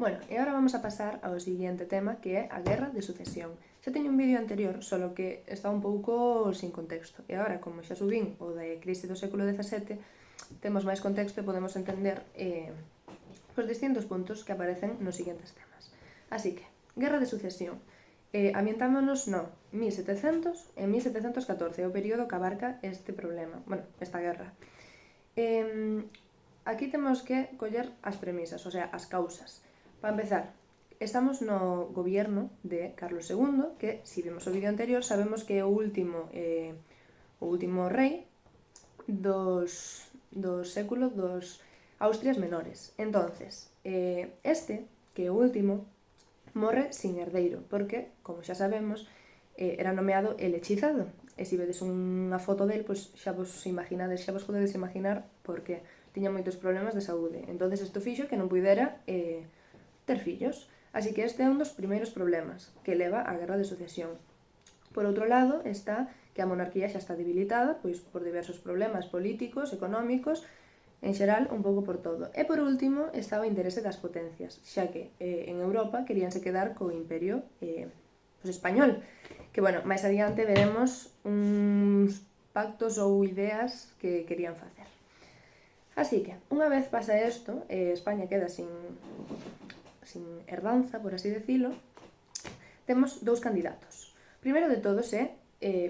Bueno, e agora vamos a pasar ao seguinte tema, que é a Guerra de Sucesión. Xa teño un vídeo anterior, solo que está un pouco sin contexto. E agora, como xa subín o de crise do século XVII, temos máis contexto e podemos entender os distintos puntos que aparecen nos seguintes temas. Así que, Guerra de Sucesión. Ambientámonos no 1700 e 1714, o período que abarca este problema, bueno, esta guerra. Aquí temos que coller as premisas, o sea, as causas. Para empezar, estamos no gobierno de Carlos II, que, se vimos o vídeo anterior, sabemos que é o último rei do século dos Austrias menores. Entonces, este, que é o último, morre sin herdeiro, porque, como xa sabemos, era nomeado el hechizado. E se vedes unha foto del, pois xa vos podedes imaginar porque tiña moitos problemas de saúde. Entonces isto fixo que non pudera ter fillos. Así que este é un dos primeiros problemas que leva á Guerra de Sucesión. Por outro lado, está que a monarquía xa está debilitada, pois por diversos problemas políticos, económicos, en xeral, un pouco por todo. E por último, está o interese das potencias, xa que en Europa queríanse quedar co imperio español, que, bueno, máis adiante veremos uns pactos ou ideas que querían facer. Así que, unha vez pasa isto, España queda sin herdanza, por así decirlo, temos dous candidatos. Primeiro de todos é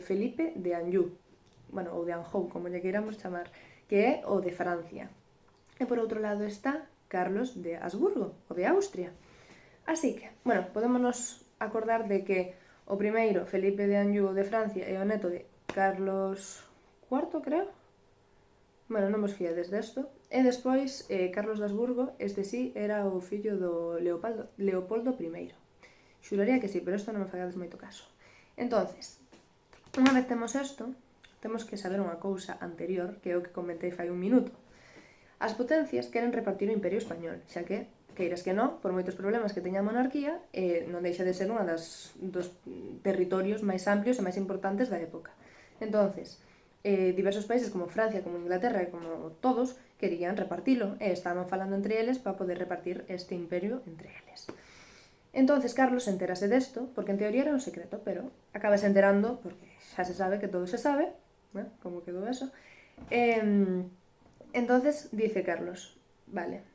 Felipe de Anjou, bueno, ou de Anjou, como lle queiramos chamar, que é o de Francia. E por outro lado está Carlos de Habsburgo, o de Austria. Así que, bueno, podémonos acordar de que o primeiro, Felipe de Anjou de Francia, é o neto de Carlos IV, creo. Bueno, non vos fiades desto. E despois, Carlos de Habsburgo, este sí, era o fillo do Leopoldo I. Xuraría que sí, pero isto non me fagades moito caso. Entonces, unha vez temos isto, temos que saber unha cousa anterior, que é o que comentei fai un minuto. As potencias queren repartir o Imperio Español, xa que, queiras que non, por moitos problemas que teña a monarquía, non deixa de ser unha dos territorios máis amplios e máis importantes da época. Entonces, diversos países como Francia, como Inglaterra e como todos querían repartilo e estaban falando entre eles para poder repartir este imperio entre eles. Entonces Carlos entérase desto, porque en teoría era un secreto, pero acabase enterando, porque xa se sabe que todo se sabe, ¿no? Como quedou eso. Entonces dice Carlos, vale,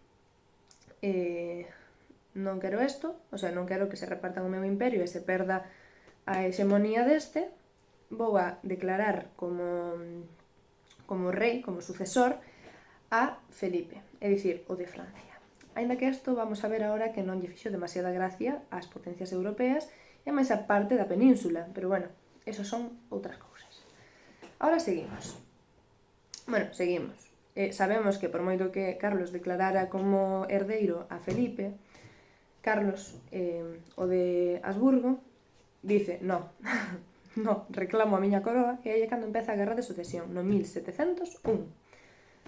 non quero isto, o sea, non quero que se repartan o meu imperio e se perda a hexemonía deste, vou a declarar como rei, como sucesor, a Felipe, é dicir, o de Francia. Aínda que isto vamos a ver agora que non lle fixo demasiada gracia ás potencias europeas e máis a parte da península, pero bueno, eso son outras cousas. Ahora seguimos. Bueno, seguimos. Sabemos que por moito que Carlos declarara como herdeiro a Felipe, Carlos, o de Habsburgo, dice, no, no, reclamo a miña coroa, e aí é cando empeza a Guerra de Sucesión, no 1701.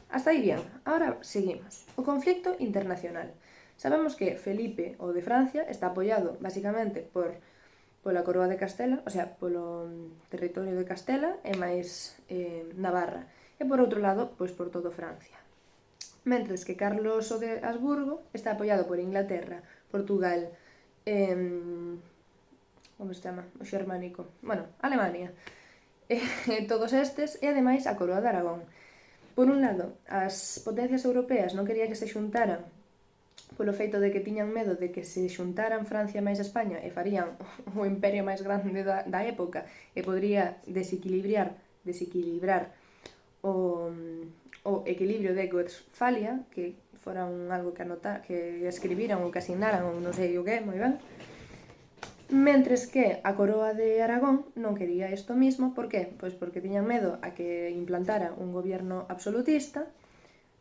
Hasta aí bien, ahora seguimos. O conflicto internacional. Sabemos que Felipe, o de Francia, está apoiado basicamente pola coroa de Castela, o sea, polo territorio de Castela e máis Navarra. E por outro lado, pois por todo Francia. Mentres que Carlos o de Habsburgo está apoiado por Inglaterra, Portugal, como se chama? O xermánico. Bueno, Alemania. Todos estes, e ademais a coroa de Aragón. Por un lado, as potencias europeas non querían que se xuntaran polo feito de que tiñan medo de que se xuntaran Francia máis España e farían o imperio máis grande da época e podría desequilibrar o equilibrio de Westfalia, que fora algo que escribiran ou que asignaran ou non sei o que, moi ben. Mentres que a coroa de Aragón non quería isto mismo, por que? Pois porque tiñan medo a que implantara un gobierno absolutista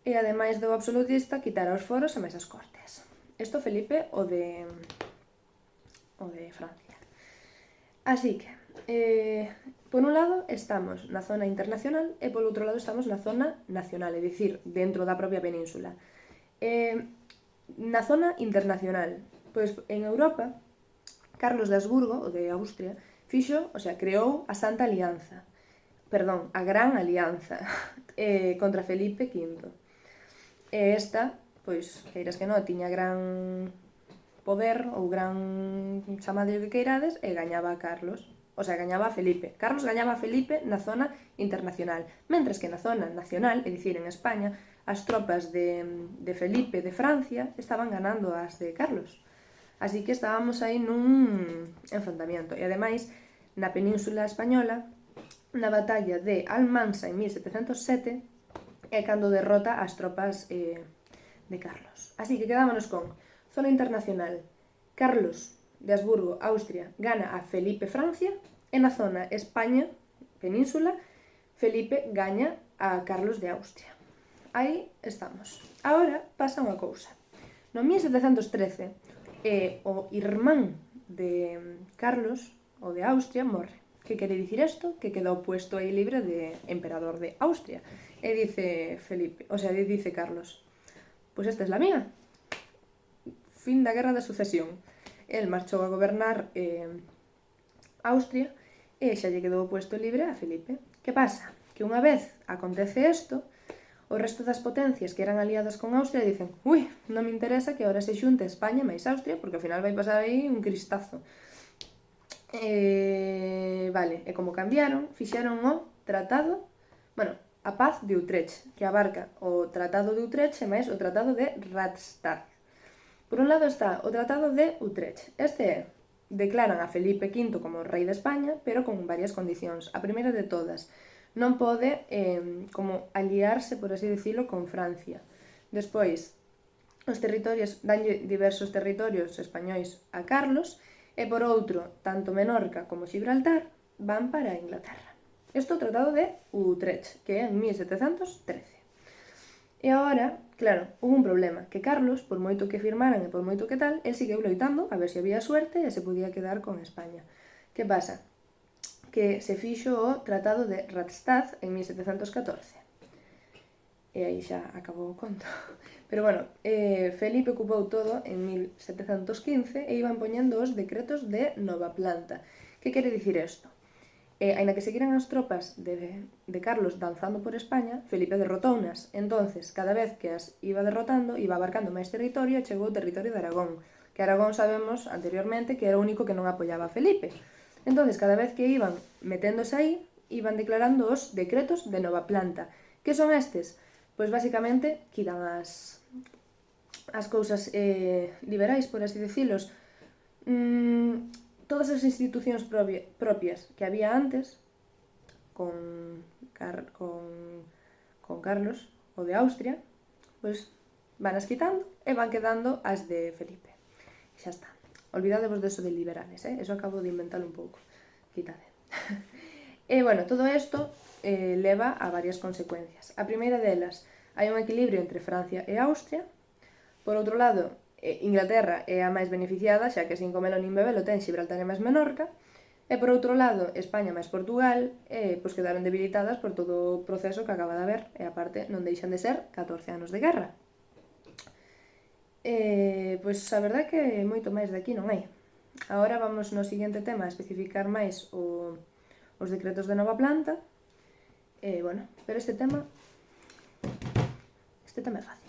e, ademais do absolutista, quitara os foros e máis as cortes. Isto Felipe o de Francia. Así que, por un lado estamos na zona internacional e polo outro lado estamos na zona nacional, é dicir, dentro da propia península. Na zona internacional, pois en Europa, Carlos de Habsburgo, o de Austria, fixo, o sea, creou a Santa Alianza, perdón, a Gran Alianza contra Felipe V. E esta, pois, queiras que non, tiña gran poder ou gran chamadillo que queirades e gañaba a Carlos. O sea, gañaba a Felipe. Carlos gañaba a Felipe na zona internacional, mentres que na zona nacional, é dicir, en España, as tropas de Felipe de Francia estaban ganando as de Carlos. Así que estábamos aí nun enfrontamiento. E ademais, na península española, na batalla de Almansa en 1707, é cando derrota as tropas de Carlos. Así que quedámonos con zona internacional. Carlos de Habsburgo, Austria, gana a Felipe Francia, e na zona España, península, Felipe gaña a Carlos de Austria. Aí estamos. Agora pasa unha cousa. No 1713, o irmán de Carlos, o de Austria, morre. Que quere dicir isto? Que quedou puesto aí libre de emperador de Austria. E dice Felipe, o sea, dice Carlos, pois esta é la mía. Fin da guerra da sucesión. El marchou a gobernar Austria e xa lle quedou puesto libre a Felipe. Que pasa? Que unha vez acontece isto, o resto das potencias que eran aliadas con Austria dicen ui, non me interesa que ahora se xunte España máis Austria porque ao final vai pasar aí un cristazo. Vale, e como cambiaron, fixeron o tratado, bueno, a paz de Utrecht, que abarca o tratado de Utrecht e máis o tratado de Rastatt. Por un lado está o tratado de Utrecht. Este é, declaran a Felipe V como rei de España, pero con varias condicións. A primeira de todas, non pode como aliarse, por así decirlo, con Francia. Despois, os territorios, danlle diversos territorios españois a Carlos, e por outro, tanto Menorca como Gibraltar van para Inglaterra. Isto é o tratado de Utrecht, que é en 1713. E agora, claro, hubo un problema, que Carlos, por moito que firmaran e por moito que tal, el seguiu loitando a ver se había suerte e se podía quedar con España. Que pasa? Que se fixo o Tratado de Rastatt en 1714. E aí xa acabou o conto. Pero bueno, Felipe ocupou todo en 1715 e iban poñendo os decretos de Nova Planta. Que quere dicir isto? Aínda que seguiran as tropas de Carlos danzando por España, Felipe derrotounas. Entonces, cada vez que as iba derrotando, iba abarcando máis territorio e chegou o territorio de Aragón. Que Aragón sabemos anteriormente que era o único que non apoiaba a Felipe. Entonces, cada vez que iban meténdose aí, iban declarando os decretos de Nova Planta. Que son estes? Pois basicamente quitan as cousas liberais, por así decilos, todas as institucións propias que había antes con Carlos, o de Austria, pois van as quitando e van quedando as de Felipe. E xa está. Olvidadevos deso de liberales, eso acabo de inventar un pouco. Quitade. E, bueno, todo isto leva a varias consecuencias. A primeira delas, hai un equilibrio entre Francia e Austria. Por outro lado, Inglaterra é a máis beneficiada, xa que sin comelo nin bebelo ten Gibraltar e máis Menorca, e por outro lado, España máis Portugal pois quedaron debilitadas por todo o proceso que acaba de haber, e aparte non deixan de ser 14 anos de guerra. Pois a verdade é que moito máis de aquí non hai. Agora vamos no seguinte tema a especificar máis os decretos de Nova Planta, bueno, pero este tema é fácil.